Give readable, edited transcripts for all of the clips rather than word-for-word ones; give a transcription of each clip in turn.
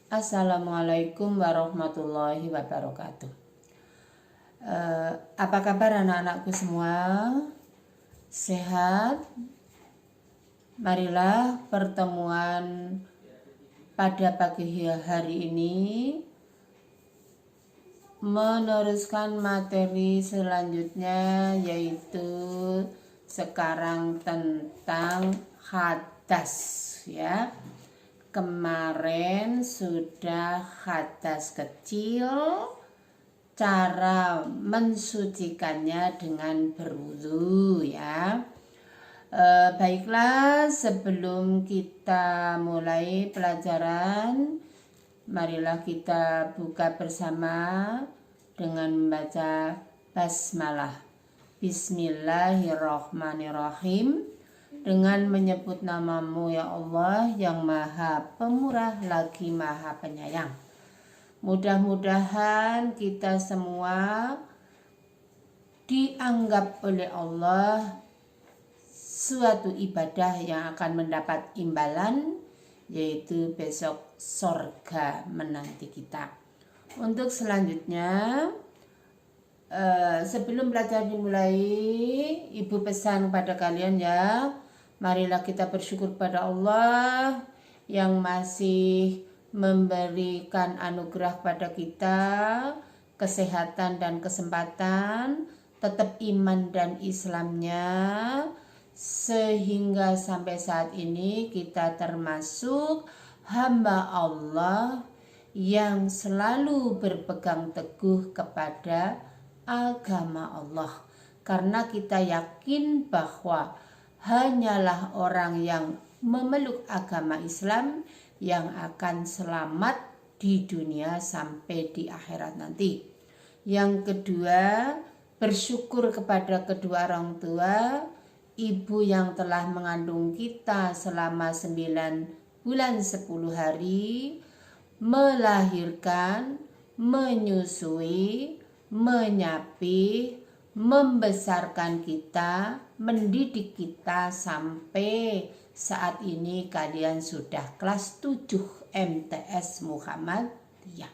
Assalamualaikum warahmatullahi wabarakatuh. Apa kabar anak-anakku semua? Sehat? Marilah pertemuan pada pagi hari ini meneruskan materi selanjutnya, yaitu sekarang tentang hadas, ya. Kemarin sudah hadas kecil, cara mensucikannya dengan berwudu, ya. Baiklah, sebelum kita mulai pelajaran, marilah kita buka bersama dengan membaca basmalah. Bismillahirrahmanirrahim. Dengan menyebut namamu ya Allah yang maha pemurah lagi maha penyayang. Mudah-mudahan kita semua dianggap oleh Allah suatu ibadah yang akan mendapat imbalan, yaitu besok sorga menanti kita. Untuk selanjutnya, sebelum belajar dimulai, Ibu pesan kepada kalian, ya, marilah kita bersyukur pada Allah yang masih memberikan anugerah pada kita, kesehatan dan kesempatan, tetap iman dan Islamnya, sehingga sampai saat ini kita termasuk hamba Allah yang selalu berpegang teguh kepada agama Allah, karena kita yakin bahwa hanyalah orang yang memeluk agama Islam yang akan selamat di dunia sampai di akhirat nanti. Yang kedua, bersyukur kepada kedua orang tua, ibu yang telah mengandung kita selama 9 bulan 10 hari, melahirkan, menyusui, menyapi, membesarkan kita, mendidik kita sampai saat ini kalian sudah kelas 7 MTS Muhammadiyah.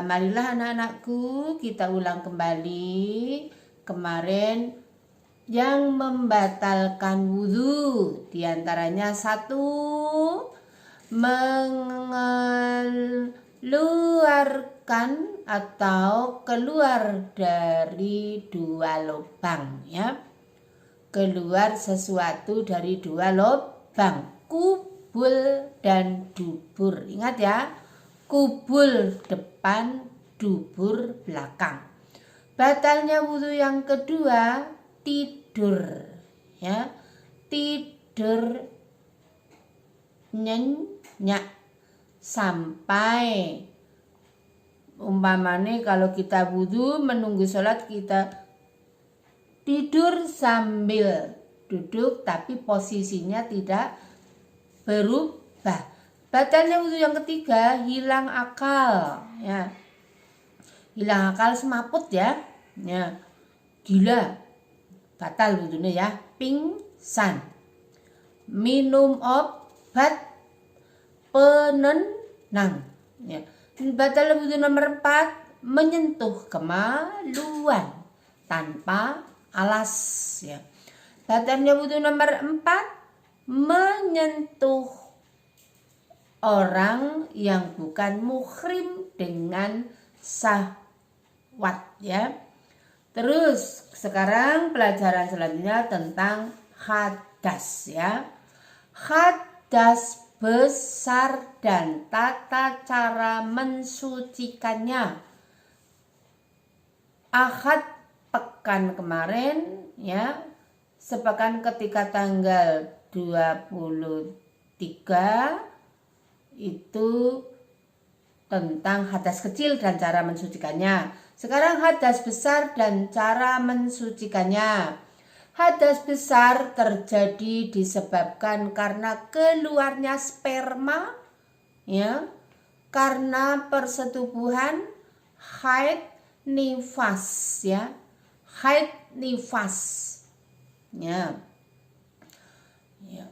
Marilah anak-anakku, kita ulang kembali kemarin yang membatalkan wudhu, diantaranya 1, mengeluarkan atau keluar dari 2 lubang, ya. Keluar sesuatu dari 2 lubang, kubul dan dubur. Ingat, ya, kubul depan, dubur belakang. Batalnya wudhu yang kedua, tidur, ya. Tidur nyenyak sampai umpamanya kalau kita wudhu menunggu sholat, kita tidur sambil duduk tapi posisinya tidak berubah. Batalnya wudhu yang ketiga, hilang akal, ya. Hilang akal, semaput, ya, ya. Gila, batal wudhunya, ya. Pingsan, minum obat penenang, ya. Batal wudhu nomor 4, menyentuh kemaluan tanpa alas, ya. Batalnya wudhu nomor 4, menyentuh orang yang bukan muhrim dengan syahwat, ya. Terus sekarang pelajaran selanjutnya tentang hadas, ya. Hadas besar dan tata cara mensucikannya. Ahad pekan kemarin, ya, sepekan ketika tanggal 23 itu tentang hadas kecil dan cara mensucikannya. Sekarang hadas besar dan cara mensucikannya. Hadas besar terjadi disebabkan karena keluarnya sperma, ya, karena persetubuhan, haid, nifas, ya. Haid, nifas, ya. Ya.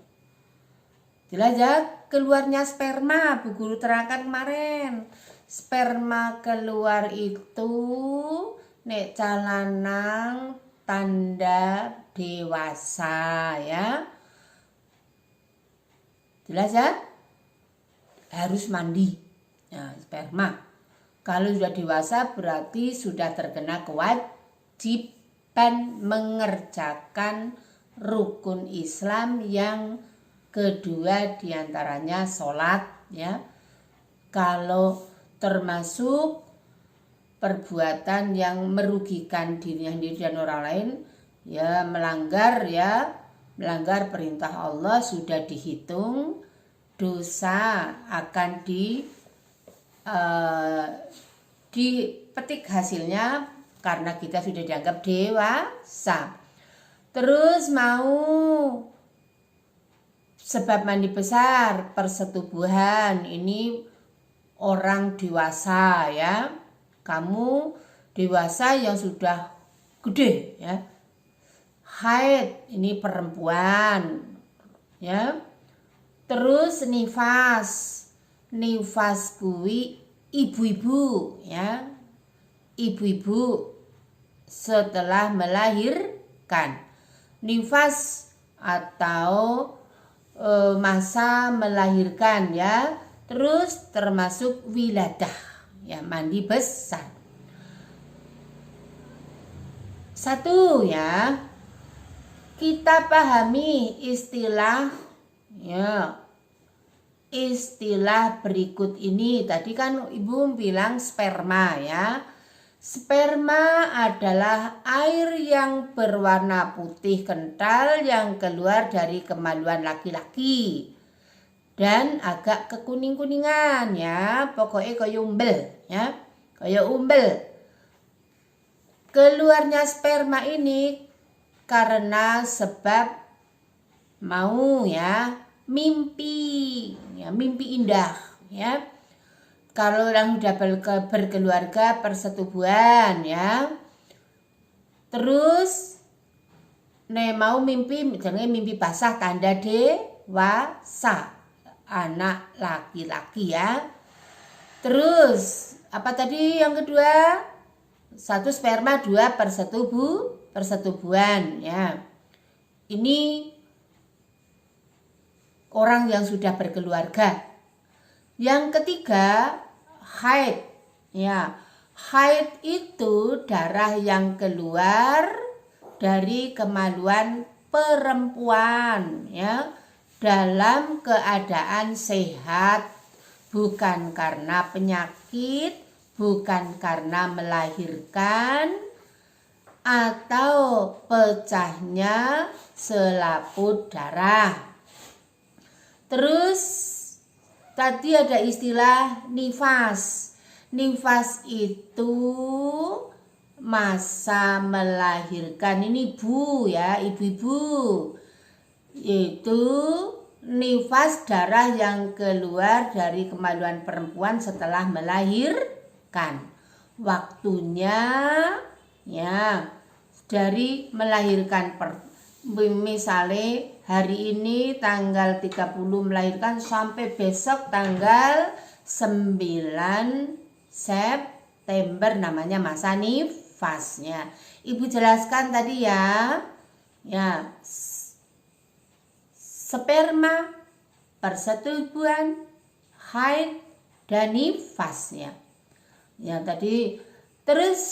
Jelas, ya? keluarnya sperma, Bu Guru terangkan kemarin. Sperma keluar itu nek calanang tanda dewasa ya. Jelas ya? Harus mandi. Nah, sperma. Kalau sudah dewasa berarti sudah terkena kewajiban mengerjakan rukun Islam yang kedua diantaranya sholat ya. Kalau termasuk perbuatan yang merugikan dirinya sendiri dan orang lain ya melanggar perintah Allah sudah dihitung dosa akan dipetik hasilnya karena kita sudah dianggap dewasa. Terus mau sebab mandi besar persetubuhan ini orang dewasa ya. Kamu dewasa yang sudah gede ya. Haid ini perempuan ya. Terus nifas kuwi ibu-ibu ya. Ibu-ibu setelah melahirkan. Nifas atau masa melahirkan ya. Terus termasuk wiladah ya, mandi besar. Satu ya, kita pahami istilah berikut ini. Tadi kan Ibu bilang sperma ya. Sperma adalah air yang berwarna putih kental yang keluar dari kemaluan laki-laki dan agak kekuning-kuningan ya, pokoknya kayak umbel ya, kayak umbel. Keluarnya sperma ini karena sebab mau ya mimpi indah ya. Kalau orang sudah berkeluarga persetubuhan ya, terus mau mimpi misalnya mimpi basah tanda dewasa anak laki-laki ya. Terus apa tadi yang kedua? Satu sperma, dua persetubuhan ya. Ini orang yang sudah berkeluarga. Yang ketiga haid ya. Haid itu darah yang keluar dari kemaluan perempuan ya, dalam keadaan sehat, bukan karena penyakit, bukan karena melahirkan atau pecahnya selaput darah. Terus tadi ada istilah nifas. Nifas itu masa melahirkan. Ini Bu ya, ibu-ibu. Yaitu nifas darah yang keluar dari kemaluan perempuan setelah melahirkan. Waktunya ya dari melahirkan misalnya hari ini tanggal 30 melahirkan sampai besok tanggal 9 September namanya masa nifasnya. Ibu jelaskan tadi ya. Ya. Sperma, persetubuhan, haid dan nifasnya. Ya tadi terus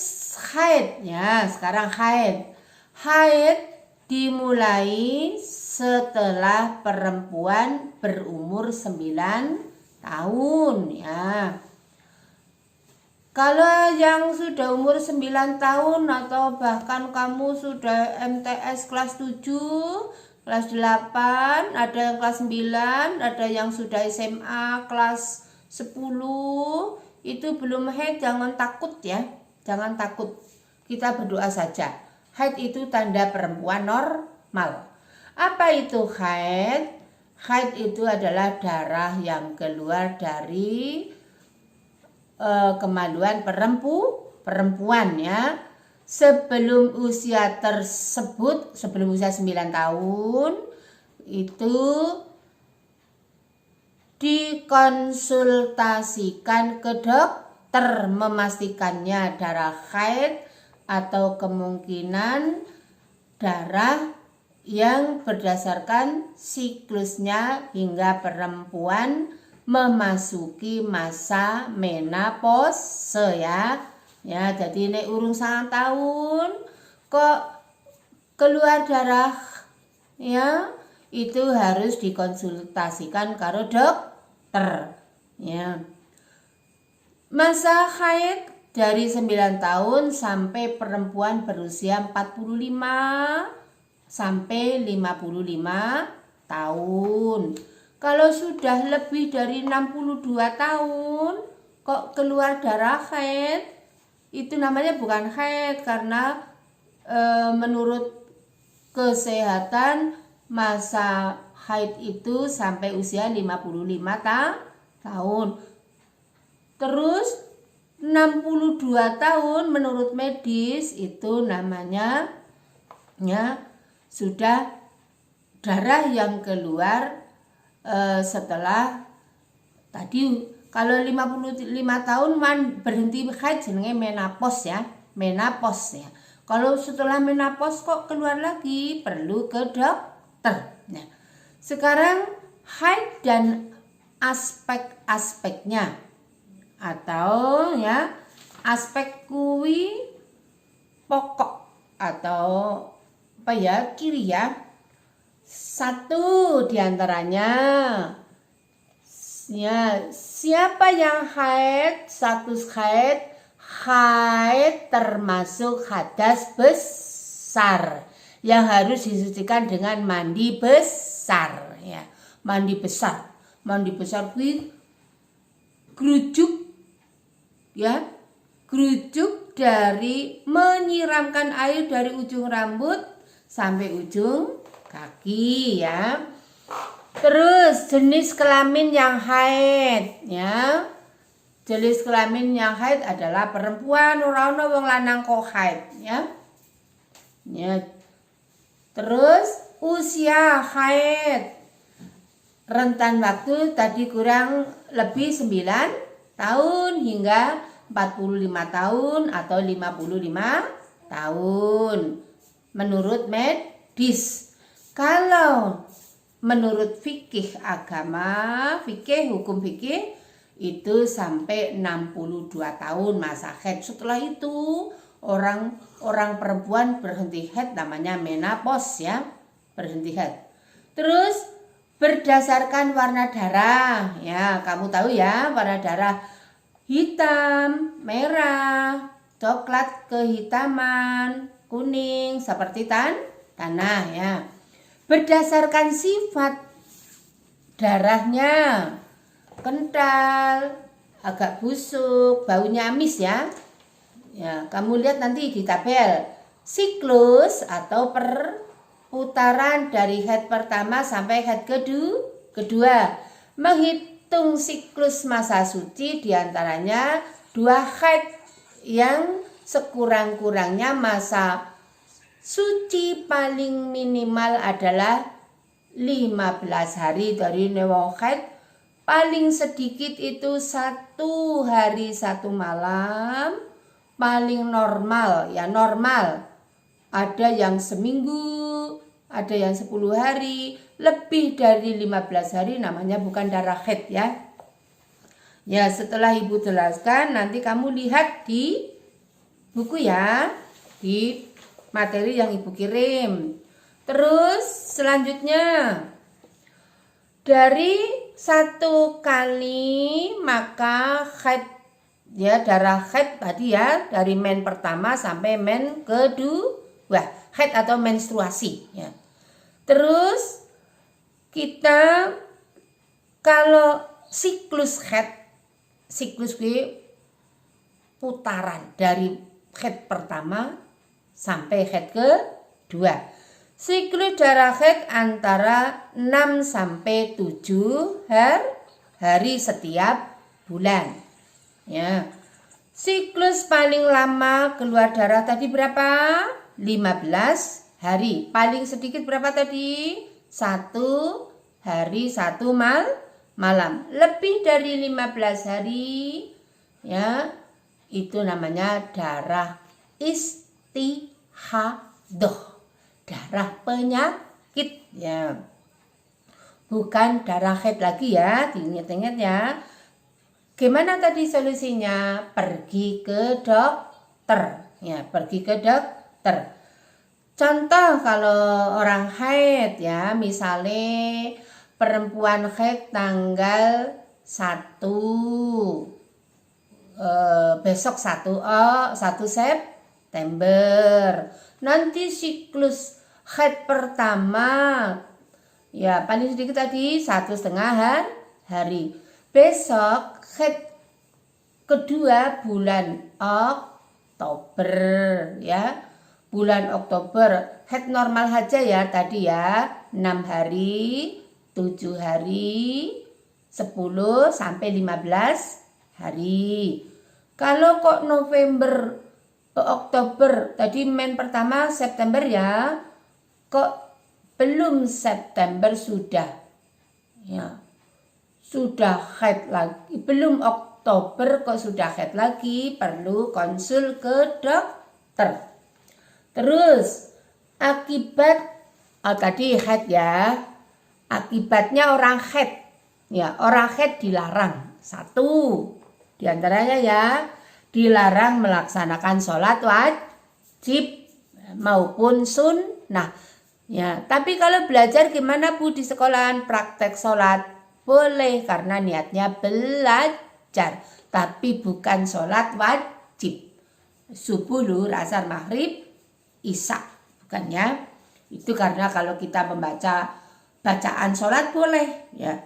haid ya, sekarang haid. Haid dimulai setelah perempuan berumur 9 tahun ya. Kalau yang sudah umur 9 tahun atau bahkan kamu sudah MTS kelas 7, kelas 8, ada yang kelas 9, ada yang sudah SMA kelas 10, itu belum haid, jangan takut ya. Jangan takut. Kita berdoa saja. Haid itu tanda perempuan normal. Apa itu haid? Haid itu adalah darah yang keluar dari kemaluan perempuan ya. Sebelum usia tersebut, sebelum usia 9 tahun itu dikonsultasikan ke dokter memastikannya darah haid atau kemungkinan darah yang berdasarkan siklusnya hingga perempuan memasuki masa menopause ya. Ya, jadi nek urung 9 tahun kok keluar darah ya, itu harus dikonsultasikan karo dokter ya. Masa haid dari 9 tahun sampai perempuan berusia 45 sampai 55 tahun. Kalau sudah lebih dari 62 tahun kok keluar darah haid, itu namanya bukan haid karena menurut kesehatan masa haid itu sampai usia 55 tahun. Terus 62 tahun menurut medis itu namanya ya sudah darah yang keluar setelah tadi. Kalau 55 tahun berhenti haid jenenge menopause ya, menopause ya. Kalau setelah menopause kok keluar lagi, perlu ke dokter. Nah, sekarang haid dan aspek-aspeknya atau ya aspek kuwi pokok atau apa ya kiri ya. Satu diantaranya ya, siapa yang haid, status haid termasuk hadas besar yang harus disucikan dengan mandi besar ya. Mandi besar kuwi gerujuk ya, gerujuk dari menyiramkan air dari ujung rambut sampai ujung kaki ya. Terus jenis kelamin yang haid ya. Jenis kelamin yang haid adalah perempuan, ora ono wong lanang kok haid ya. Ya. Terus usia haid. Rentan waktu tadi kurang lebih 9 tahun hingga 45 tahun atau 55 tahun menurut medis. Kalau menurut fikih agama, hukum fikih itu sampai 62 tahun masa haid. Setelah itu orang perempuan berhenti haid namanya menopause ya, berhenti haid. Terus berdasarkan warna darah ya, kamu tahu ya warna darah hitam, merah, coklat kehitaman, kuning seperti tanah ya. Berdasarkan sifat darahnya kental, agak busuk, baunya amis ya. Ya, kamu lihat nanti di tabel siklus atau perputaran dari haid pertama sampai haid kedua. Menghitung siklus masa suci diantaranya 2 haid yang sekurang-kurangnya masa suci paling minimal adalah 15 hari dari wong haid. Paling sedikit itu 1 hari 1 malam. Paling normal ya normal. Ada yang seminggu, ada yang 10 hari, lebih dari 15 hari namanya bukan darah haid ya. Ya, setelah Ibu jelaskan nanti kamu lihat di buku ya, di materi yang Ibu kirim. Terus selanjutnya dari 1 kali maka haid ya, darah haid tadi ya, dari men pertama sampai men kedua, haid atau menstruasi ya. Terus kita kalau siklus haid, siklus putaran dari haid pertama sampai haid kedua. Siklus darah haid antara 6 sampai 7 hari setiap bulan. Ya. Siklus paling lama keluar darah tadi berapa? 15 hari. Paling sedikit berapa tadi? 1 hari 1 malam. Lebih dari 15 hari ya, itu namanya darah istihadah, darah penyakit ya. Bukan darah haid lagi ya, diingat-ingat ya. Gimana tadi solusinya? Pergi ke dokter ya, pergi ke dokter. Contoh kalau orang haid ya, misalnya perempuan haid tanggal 1 besok 1 September. Nanti siklus haid pertama ya paling sedikit tadi 1,5 hari. Besok haid kedua bulan Oktober ya. Bulan Oktober haid normal aja ya tadi ya, 6 hari, 7 hari, 10 sampai 15 hari. Kalau kok November Oktober tadi men pertama September ya, kok belum September sudah ya, sudah haid lagi, belum Oktober kok sudah haid lagi, perlu konsul ke dokter. Terus akibat tadi haid ya, akibatnya orang haid ya, orang haid dilarang. 1 diantaranya ya, dilarang melaksanakan sholat wajib maupun sunnah ya. Tapi kalau belajar gimana Bu di sekolahan? Praktek sholat boleh karena niatnya belajar, tapi bukan sholat wajib. Subuh, zuhur, asar, maghrib, isya, bukan ya. Itu karena kalau kita membaca bacaan sholat boleh ya.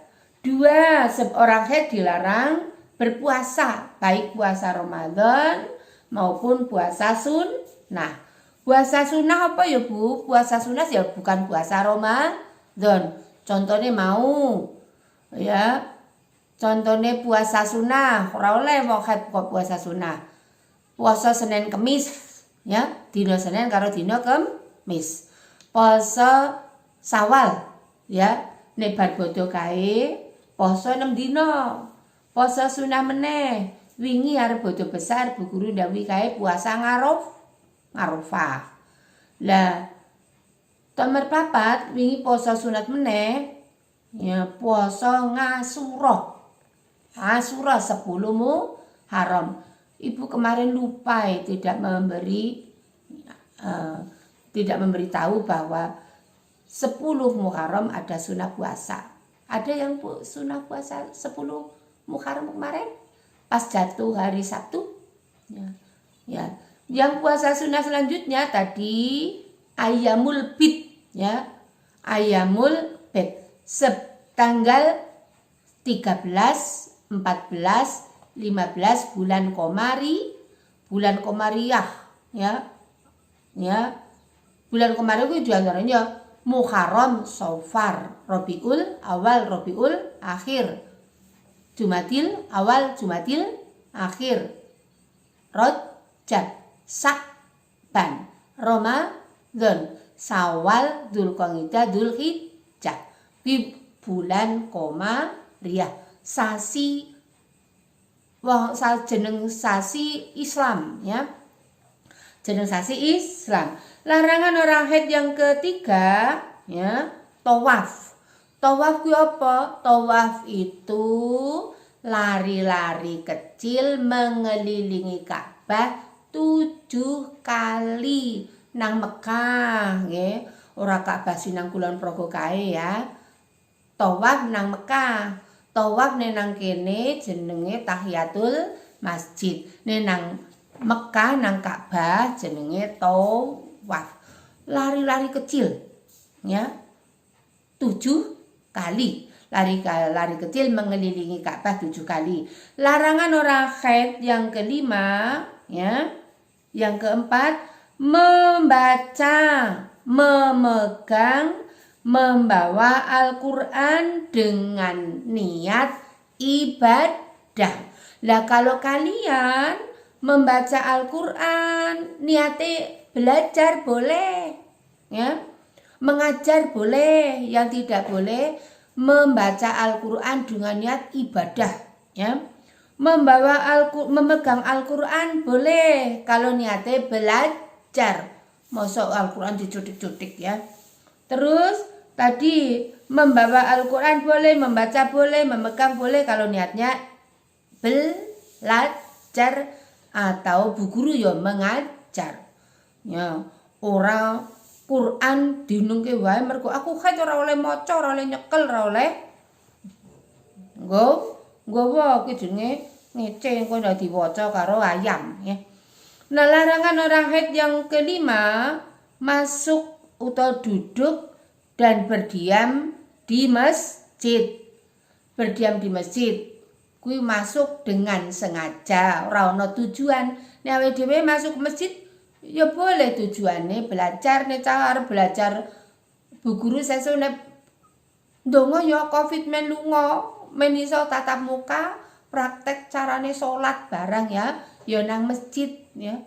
2, seorang haid dilarang berpuasa, baik puasa Ramadan maupun puasa sunnah. Puasa sunnah apa ya Bu? Puasa sunnah ya bukan puasa Ramadan. Contohnya mau ya, contohnya puasa sunnah, ora oleh wong haid kok puasa sunnah. Puasa Senin Kemis ya, dina Senin karo dina Kemis. Puasa Syawal ya, nek bar bodho kae poso 6 dina. Puasa sunah meneh. Wingi arep bodho besar Bu Guru ndhawuhi kae puasa Arafah. Lah nomor 4 wingi puasa sunat meneh ya, puasa Ngasura. Asyura 10 Muharram. Ibu kemarin lupa tidak memberitahu bahwa 10 Muharram ada sunah puasa. Ada yang sunah puasa 10 Muharram kemarin pas jatuh hari Sabtu ya. Ya. Yang puasa sunnah selanjutnya tadi Ayyamul Bid ya. Ayyamul Bid tanggal 13, 14, 15 bulan Komariah ya. Ya. Bulan Komariah itu diantaranya Muharram, Safar, Rabiul Awal, Rabiul Akhir, Jumadil Awal, Jumadil Akhir, Rajab, Sya'ban, Ramadan, Syawal, Dzulqa'dah, Dzulhijjah. Di bulan Komariah, sasi jeneng sasi Islam ya. Jeneng sasi Islam. Larangan orang haid yang ketiga ya, tawaf. Tawaf ku apa? Tawaf itu lari-lari kecil mengelilingi Ka'bah 7 kali nang Mekah nggih. Ora Ka'bah sinang Kulon Progo kae ya. Tawaf nang Mekah. Tawaf nang kene jenenge tahiyatul masjid. Nang Mekah nang Ka'bah jenenge tawaf. Lari-lari kecil ya, 7 kali lari kecil mengelilingi Ka'bah 7 kali. Larangan orang haid yang kelima ya, yang keempat membaca, memegang, membawa Al-Quran dengan niat ibadah. Lah kalau kalian membaca Al-Quran niatnya belajar boleh ya, mengajar boleh. Yang tidak boleh membaca Al-Qur'an dengan niat ibadah, ya. Memegang Al-Qur'an boleh kalau niatnya belajar. Masuk Al-Qur'an dicutik-cutik, ya. Terus tadi membawa Al-Qur'an boleh, membaca boleh, memegang boleh kalau niatnya belajar atau bu guru ya mengajar. Ya, ora Quran dinungke wae mergo aku khat ora oleh maca, ora oleh nyekel, ora oleh nggawa kuwi jenenge ngece engko ndak diwaca karo ayam, ya. Nah, larangan orang haid yang kelima, masuk atau duduk dan berdiam di masjid. Berdiam di masjid kuwi masuk dengan sengaja, ora ana tujuan. Nek awake dhewe masuk ke masjid ya boleh tujuannya belajar, nek arep belajar bu guru sesuk nek ndonga ya Covid men lunga, men iso tatap muka, praktek carane salat barang, ya nang masjid, ya.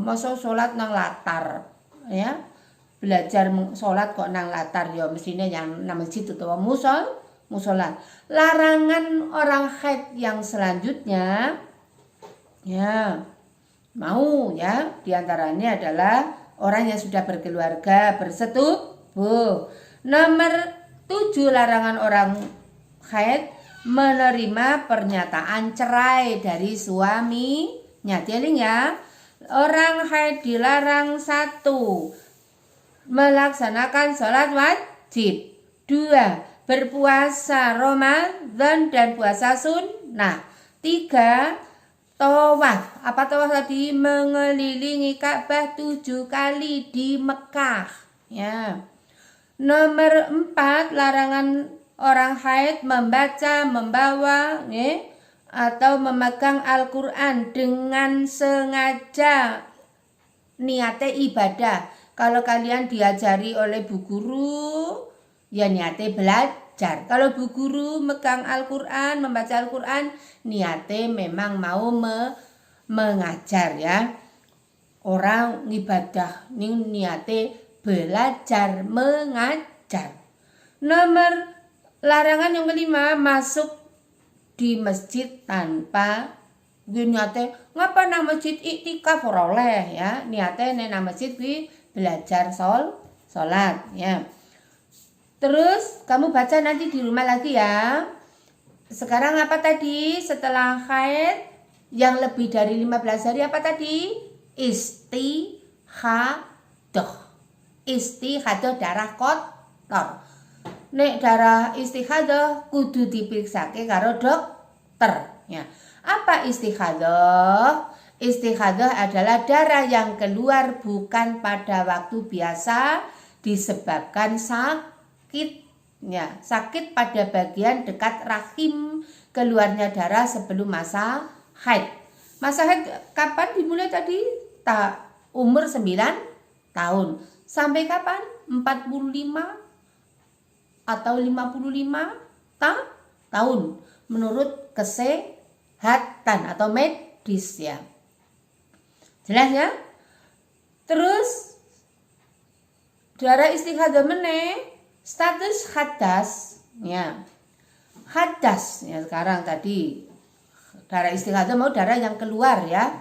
Masa salat nang latar, ya. Belajar salat kok nang latar, ya mestine yang nang masjid utawa musola. Larangan orang haid yang selanjutnya, ya, mau, ya, diantaranya adalah orang yang sudah berkeluarga, bersetubuh. Nomor 7, larangan orang haid menerima pernyataan cerai dari suaminya. Dieling, ya. Orang haid dilarang 1, melaksanakan sholat wajib. 2, berpuasa Ramadan dan puasa sunnah. 3, tawaf. Apa tawaf tadi? Mengelilingi Ka'bah 7 kali di Mekah, ya. Nomor 4, larangan orang haid membaca, membawa, ya, atau memegang Al-Qur'an dengan sengaja niatnya ibadah. Kalau kalian diajari oleh bu guru, ya niatnya belajar. Kalau bu guru megang Al-Qur'an, membaca Al-Qur'an, niatnya memang mau mengajar, ya. Orang ibadah ning niatnya belajar, mengajar. Nomor larangan yang kelima, masuk di masjid tanpa niate ngapa nang masjid iktikaf ora oleh, ya. Niate nang masjid kuwi belajar salat, ya. Terus kamu baca nanti di rumah lagi, ya. Sekarang apa tadi? Setelah haid yang lebih dari 15 hari apa tadi? Istihadah. Istihadah, darah kotor. Nek darah istihadah kudu diperiksake karo dokter, ya. Apa istihadah? Istihadah adalah darah yang keluar bukan pada waktu biasa disebabkan sakit, ya. Sakit pada bagian dekat rahim, keluarnya darah sebelum masa haid. Masa haid kapan dimulai tadi? Umur 9 tahun. Sampai kapan? 45 atau 55 tahun menurut kesehatan atau medis, ya. Jelas, ya? Terus darah istihadah meneh status hadas, ya. Hadas, ya. Sekarang tadi darah istihadah mau darah yang keluar, ya.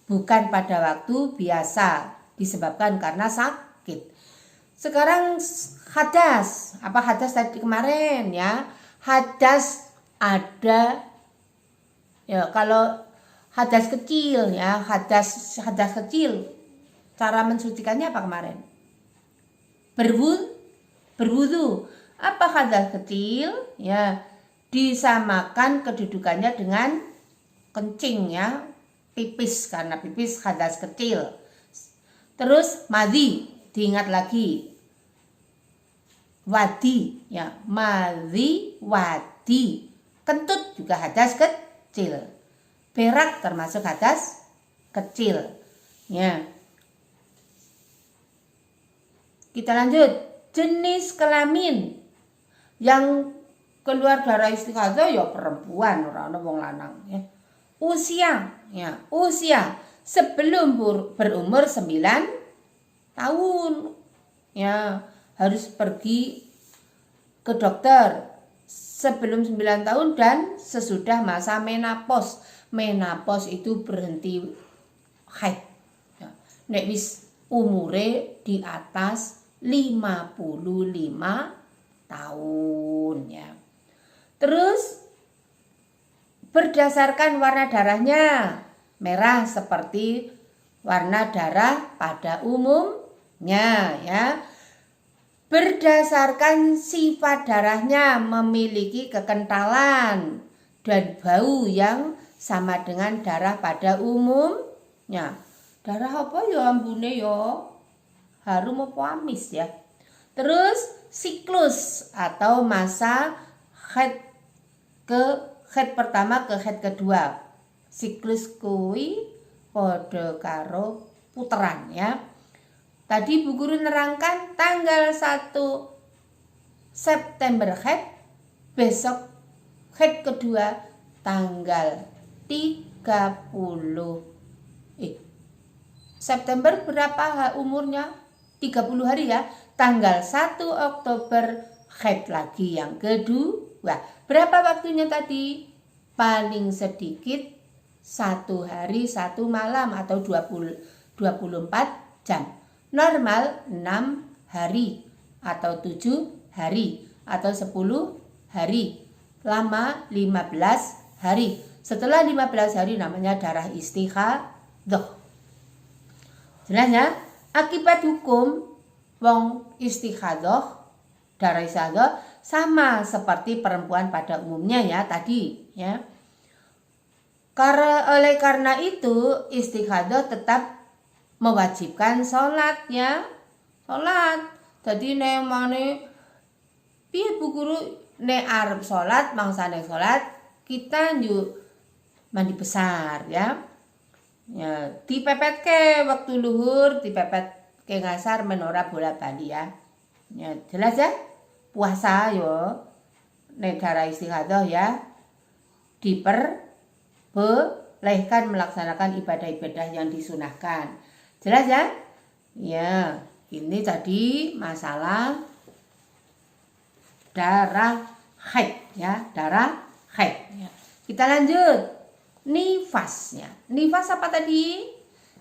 Bukan pada waktu biasa disebabkan karena sakit. Sekarang hadas. Apa hadas tadi kemarin, ya? Hadas ada, ya, kalau hadas kecil, ya, hadas kecil. Cara mensucikannya apa kemarin? Berwudu. Apa hadas kecil? Ya, disamakan kedudukannya dengan kencing, ya. Pipis, karena pipis hadas kecil. Terus madhi, diingat lagi. Wadi, ya, madhi, wadi. Kentut juga hadas kecil. Berak termasuk hadas kecil, ya. Kita lanjut. Jenis kelamin yang keluar darah istihadah ya perempuan, ora ana wong lanang, ya. Usia, ya, usia sebelum berumur 9 tahun, ya, harus pergi ke dokter sebelum 9 tahun dan sesudah masa menopause. Menopause itu berhenti haid. Ya. Nek wis umure di atas 55 tahun ya. Terus berdasarkan warna darahnya, merah seperti warna darah pada umumnya ya. Berdasarkan sifat darahnya memiliki kekentalan dan bau yang sama dengan darah pada umumnya. Darah apa ya ambune ya? Harum apa amis ya? Terus siklus atau masa haid pertama ke haid kedua. Siklus kuwi padha karo puteran ya. Tadi Bu Guru nerangkan tanggal 1 September haid, besok haid kedua tanggal 30. September berapa umurnya? 30 hari ya. Tanggal 1 Oktober haid lagi yang kedua. Berapa waktunya tadi? Paling sedikit 1 hari 1 malam atau 24 jam. Normal 6 hari atau 7 hari atau 10 hari. Lama 15 hari. Setelah 15 hari namanya darah istihadah. Jelas ya? Akibat hukum wong istihadah, darah istihadah sama seperti perempuan pada umumnya ya tadi ya. Oleh karena itu istihadah tetap mewajibkan sholat ya. Sholat. Jadi nemane piye Bu Guru nek arep sholat mangsane sholat kita njuk mandi besar ya. Ya, dipepetke waktu luhur, dipepetke ngasar menora bola-bali ya. Ya, jelas ya? Puasa yo nek darah istihadah ya diperbolehkan melaksanakan ibadah-ibadah yang disunahkan. Jelas ya? Ya, ini tadi masalah darah haid ya, darah haid. Ya. Kita lanjut. Nifasnya. Nifas apa tadi?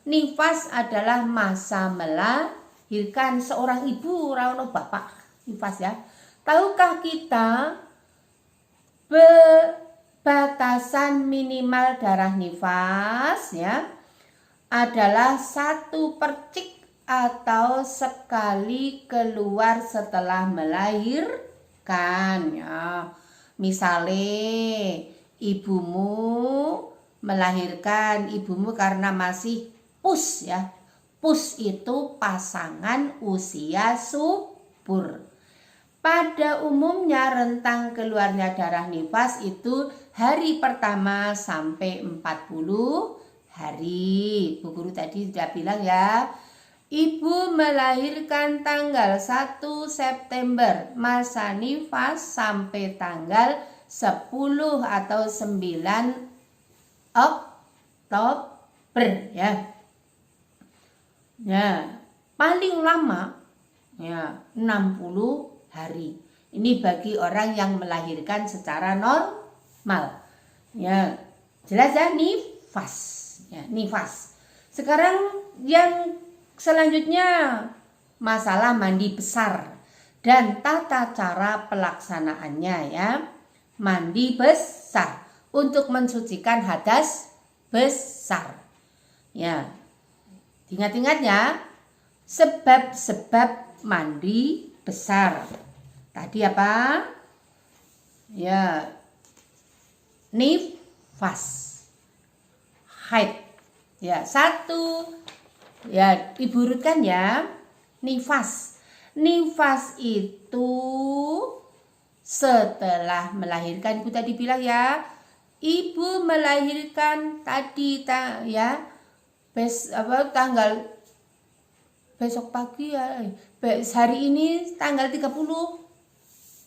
Nifas adalah masa melahirkan seorang ibu rano bapak. Nifas ya. Tahukah kita batasan minimal darah nifas ya adalah 1 percik atau sekali keluar setelah melahirkan ya. Misalnya ibumu melahirkan, ibumu karena masih pus ya. Pus itu pasangan usia subur. Pada umumnya rentang keluarnya darah nifas itu hari pertama sampai 40 hari. Bu Guru tadi sudah bilang ya. Ibu melahirkan tanggal 1 September, masa nifas sampai tanggal 10 atau 9 Oktober ya. Ya, paling lama ya 60 hari. Ini bagi orang yang melahirkan secara normal. Ya, jelas ya nifas. Ya, nifas. Sekarang yang selanjutnya masalah mandi besar dan tata cara pelaksanaannya ya. Mandi besar untuk mensucikan hadas besar. Ya. Ingat-ingat ya. Sebab-sebab mandi besar. Tadi apa? Ya. Nifas. Haid. Ya, 1. Ya, diburutkan ya. Nifas. Nifas itu setelah melahirkan, ibu tadi bilang ya, ibu melahirkan tadi ya tanggal besok pagi ya, hari ini tanggal 30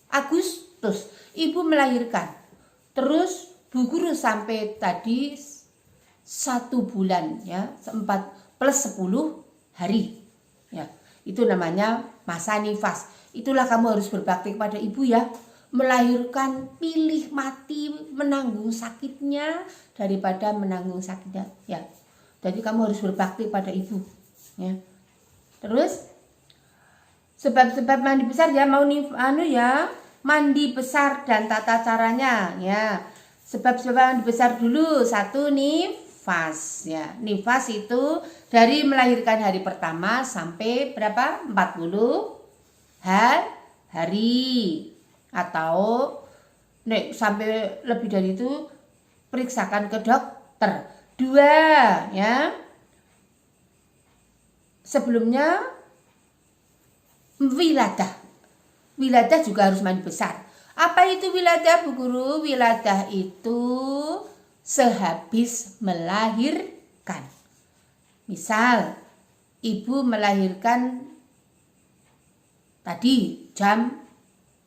Agustus ibu melahirkan. Terus Bu Guru sampai tadi 1 bulan ya, 4 plus 10 hari ya. Itu namanya masa nifas. Itulah kamu harus berbakti kepada ibu ya. Melahirkan, pilih mati menanggung sakitnya daripada menanggung sakitnya ya. Jadi kamu harus berbakti pada ibu ya. Terus sebab-sebab mandi besar ya, mau mandi besar dan tata caranya ya. Sebab-sebab mandi besar dulu. 1, nifas ya. Nifas itu dari melahirkan hari pertama sampai berapa? 40 hari. Atau sampai lebih dari itu periksakan ke dokter. 2 ya. Sebelumnya wiladah. Wiladah juga harus mandi besar. Apa itu wiladah, Bu Guru? Wiladah itu sehabis melahirkan. Misal ibu melahirkan tadi jam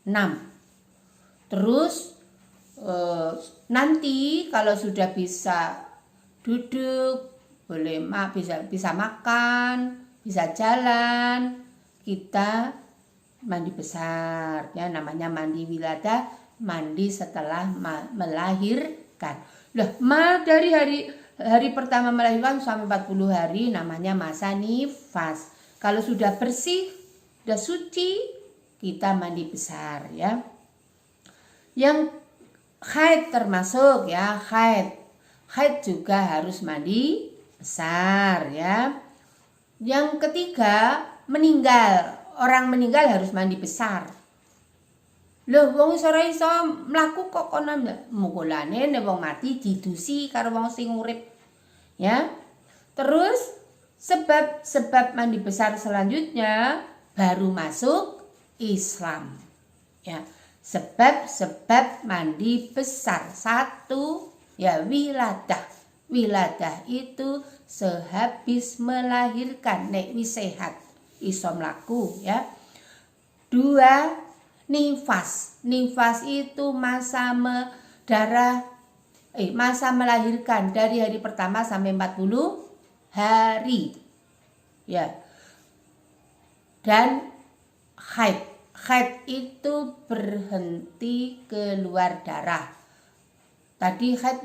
6. Terus nanti kalau sudah bisa duduk, boleh bisa makan, bisa jalan, kita mandi besar ya, namanya mandi wiladah, mandi setelah melahirkan. Dari hari pertama melahirkan sampai 40 hari namanya masa nifas. Kalau sudah bersih, sudah suci, kita mandi besar ya. Yang haid termasuk ya, haid juga harus mandi besar ya. Yang ketiga, meninggal. Orang meninggal harus mandi besar. Loh, wong ora iso mlaku kok kono mukulane nek wong mati didusi karo wong sing urip. Ya. Terus sebab mandi besar selanjutnya baru masuk Islam. Ya. Sebab mandi besar. 1 ya, wiladah. Wiladah itu sehabis melahirkan, nek wis sehat iso mlaku ya. 2, nifas. Nifas itu masa masa melahirkan dari hari pertama sampai 40 hari. Ya. Dan haid. Haid itu berhenti keluar darah. Tadi haid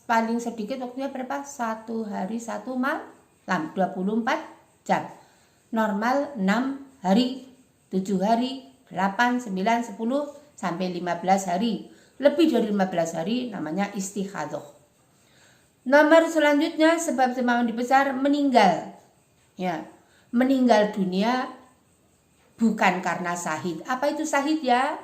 paling sedikit waktunya berapa? 1 hari 1 malam, 24 jam. Normal 6 hari, 7 hari, 8, 9, 10 sampai 15 hari. Lebih dari 15 hari namanya istikhadah. Nomor selanjutnya sebab mandi besar, meninggal. Ya, meninggal dunia bukan karena syahid. Apa itu syahid ya?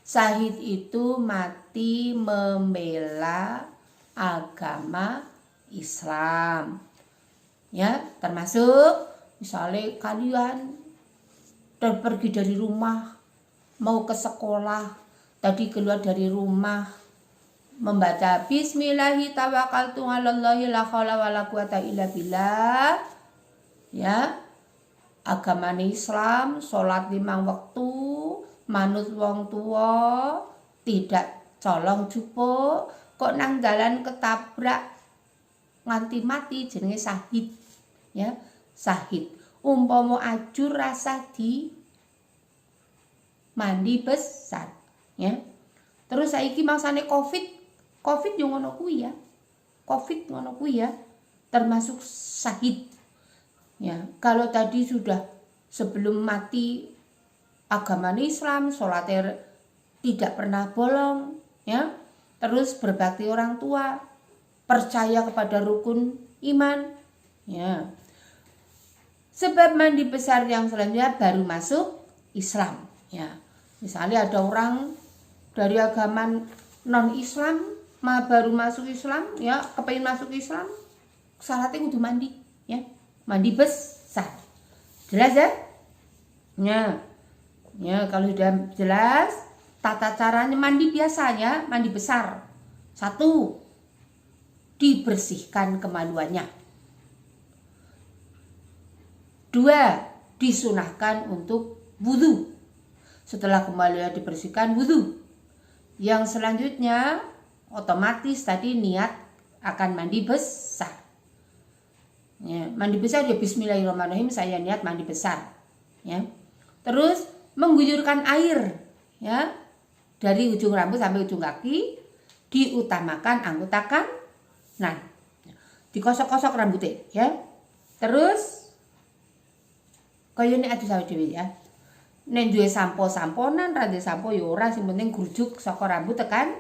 Syahid itu mati membela agama Islam. Ya, termasuk misalnya kalian pergi dari rumah, mau ke sekolah, tadi keluar dari rumah, membaca Bismillahi tawakkaltu 'alallahi la haula wala quwata illa billah. Ya, agama Islam, sholat 5 waktu, manut wong tua, tidak colong jupuk, kok nang dalan ketabrak nganti mati jenenge syahid. Ya, syahid. Umpama ajur rasa di mandi besar, ya. Terus saiki mangsane Covid yo ngono kuwi ya. Covid ngono kuwi ya, termasuk syahid. Ya, kalau tadi sudah sebelum mati agama Islam, sholatnya tidak pernah bolong, ya. Terus berbakti orang tua, percaya kepada rukun iman, ya. Sebab mandi besar yang selanjutnya baru masuk Islam, ya. Misalnya ada orang dari agama non-Islam baru masuk Islam, ya, kepengin masuk Islam, salatnya kudu mandi, ya. Mandi besar. Jelas ya? Ya, kalau sudah jelas tata caranya mandi biasanya mandi besar. 1, dibersihkan kemaluannya. 2, disunahkan untuk wudu. Setelah kemaluannya dibersihkan, wudu. Yang selanjutnya otomatis tadi niat akan mandi besar. Ya, mandi besar ya bismillahirrahmanirrahim, saya niat mandi besar. Ya. Terus mengguyurkan air ya dari ujung rambut sampai ujung kaki, diutamakan anggota kanan. Dikosok-kosok rambutnya ya. Terus kaya ini adus awake dhewe ya. Nek duwe sampo-samponan, ra duwe sampo ya ora, sing penting grujuk saka rambut tekan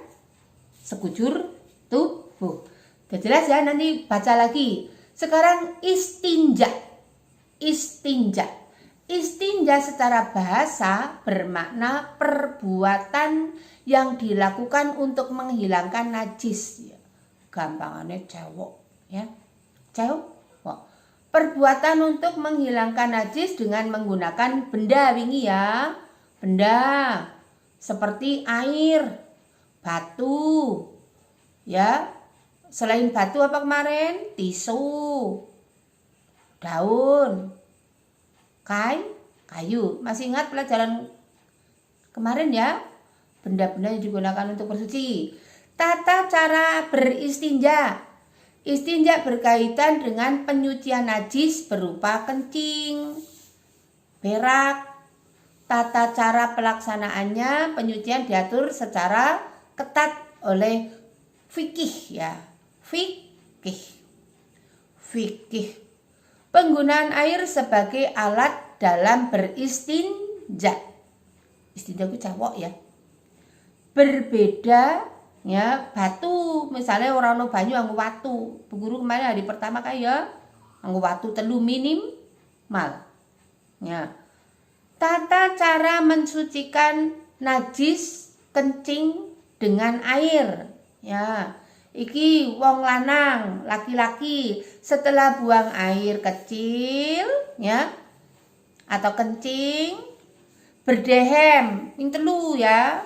sekujur tubuh. Udah jelas ya, nanti baca lagi. Sekarang istinja. Istinja. Istinja secara bahasa bermakna perbuatan yang dilakukan untuk menghilangkan najis. Gampangannya cewek ya. Cewek. Perbuatan untuk menghilangkan najis dengan menggunakan benda wingi ya. Benda seperti air, batu. Ya. Selain batu apa kemarin? Tisu. Daun. Kayu. Masih ingat pelajaran kemarin ya? Benda-benda yang digunakan untuk bersuci. Tata cara beristinja. Istinja berkaitan dengan penyucian najis berupa kencing, berak. Tata cara pelaksanaannya, penyucian diatur secara ketat oleh fikih ya. Fikih. Penggunaan air sebagai alat dalam beristinja. Istinja itu cawok ya. Berbeda ya, batu misalnya orang no banyu anggo watu. Bu Guru kemarin hari pertama kayak anggo watu telu minimal. Ya. Tata cara mensucikan najis kencing dengan air. Ya. Iki wong lanang, laki-laki setelah buang air kecil ya atau kencing berdehem, yang telu ya.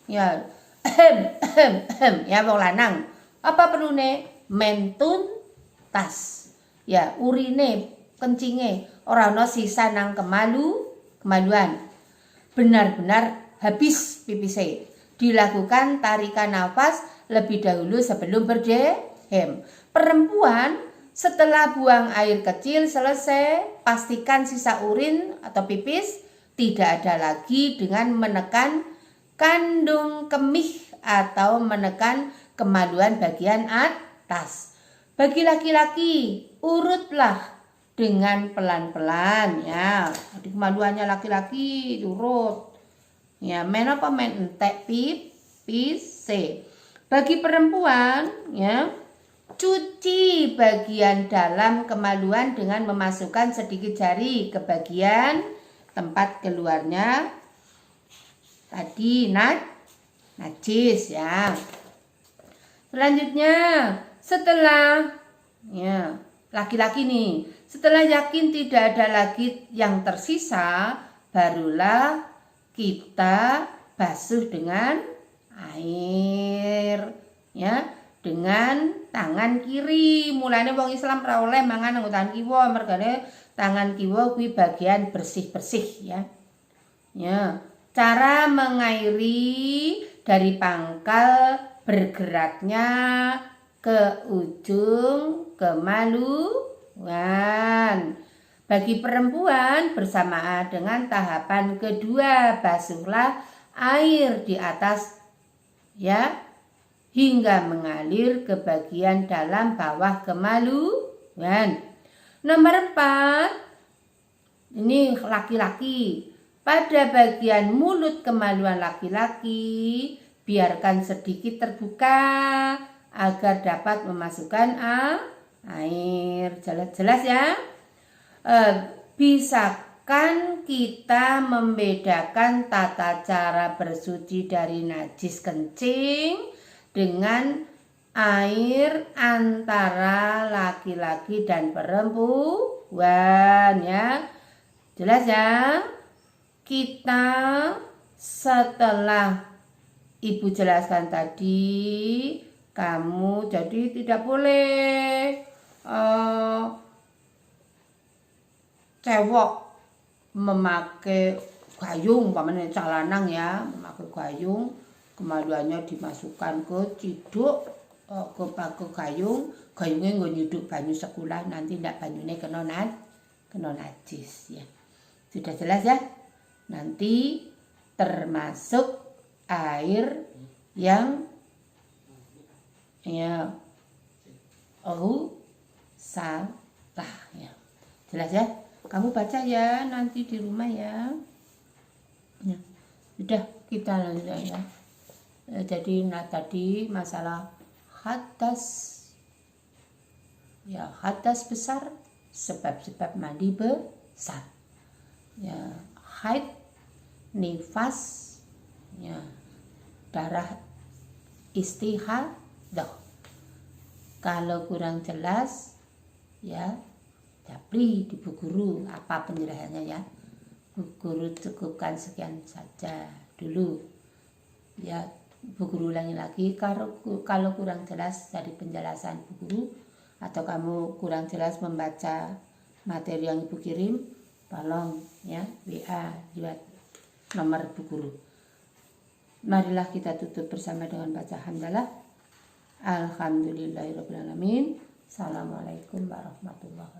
Ya. Ya wong lanang. Apa perlune? Mentun tas. Ya, urine, kencinge ora ana sisa nang kemaluan. Benar-benar habis pipise. Dilakukan tarikan nafas lebih dahulu sebelum berdehem. Perempuan setelah buang air kecil selesai, pastikan sisa urin atau pipis tidak ada lagi dengan menekan kandung kemih atau menekan kemaluan bagian atas. Bagi laki-laki, urutlah dengan pelan-pelan ya. Di kemaluannya laki-laki urut. Ya, men apa men entek pipis. Bagi perempuan ya, cuci bagian dalam kemaluan dengan memasukkan sedikit jari ke bagian tempat keluarnya tadi najis ya. Selanjutnya setelah ya laki-laki nih, setelah yakin tidak ada lagi yang tersisa, barulah kita basuh dengan air ya, dengan tangan kiri. Mulane wong Islam ora oleh mangan nganggo tangan kiwa, mergane tangan kiwa kuwi bagian bersih-bersih ya. Ya, cara mengairi dari pangkal bergeraknya ke ujung kemaluan. Bagi perempuan bersamaan dengan tahapan kedua, basuhlah air di atas ya hingga mengalir ke bagian dalam bawah kemaluan. Nomor 4, ini laki-laki. Pada bagian mulut kemaluan laki-laki biarkan sedikit terbuka agar dapat memasukkan air. Jelas ya. Bisakan kita membedakan tata cara bersuci dari najis kencing dengan air antara laki-laki dan perempuan ya. Jelas ya. Kita setelah Ibu jelaskan tadi, kamu jadi tidak boleh cewek memakai gayung, umpamanya calanang ya, memakai gayung, kemaluannya dimasukkan ke ciduk, ke gayung, gayungnya nggak nyuduk banyu sekolah, nanti ndak banyunya kena najis ya. Sudah jelas ya? nanti termasuk air yang ya salah ya. Jelas ya? Kamu baca ya nanti di rumah ya. Ya. Sudah, kita lanjut ya. Jadi tadi masalah hadas. Ya, hadas besar, sebab-sebab mandi besar. Ya, haid, nifas, ya, darah istihadah. Kalau kurang jelas ya japri di Bu Guru apa penjelasannya ya. Bu Guru cukupkan sekian saja dulu ya. Bu Guru ulangi lagi, kalau kurang jelas dari penjelasan Bu Guru atau kamu kurang jelas membaca materi yang Ibu kirim, tolong ya WA lewat nomor Bu Guru. Marilah kita tutup bersama dengan baca hamdalah. Alhamdulillahirrahmanirrahim. Assalamualaikum warahmatullahi wabarakatuh.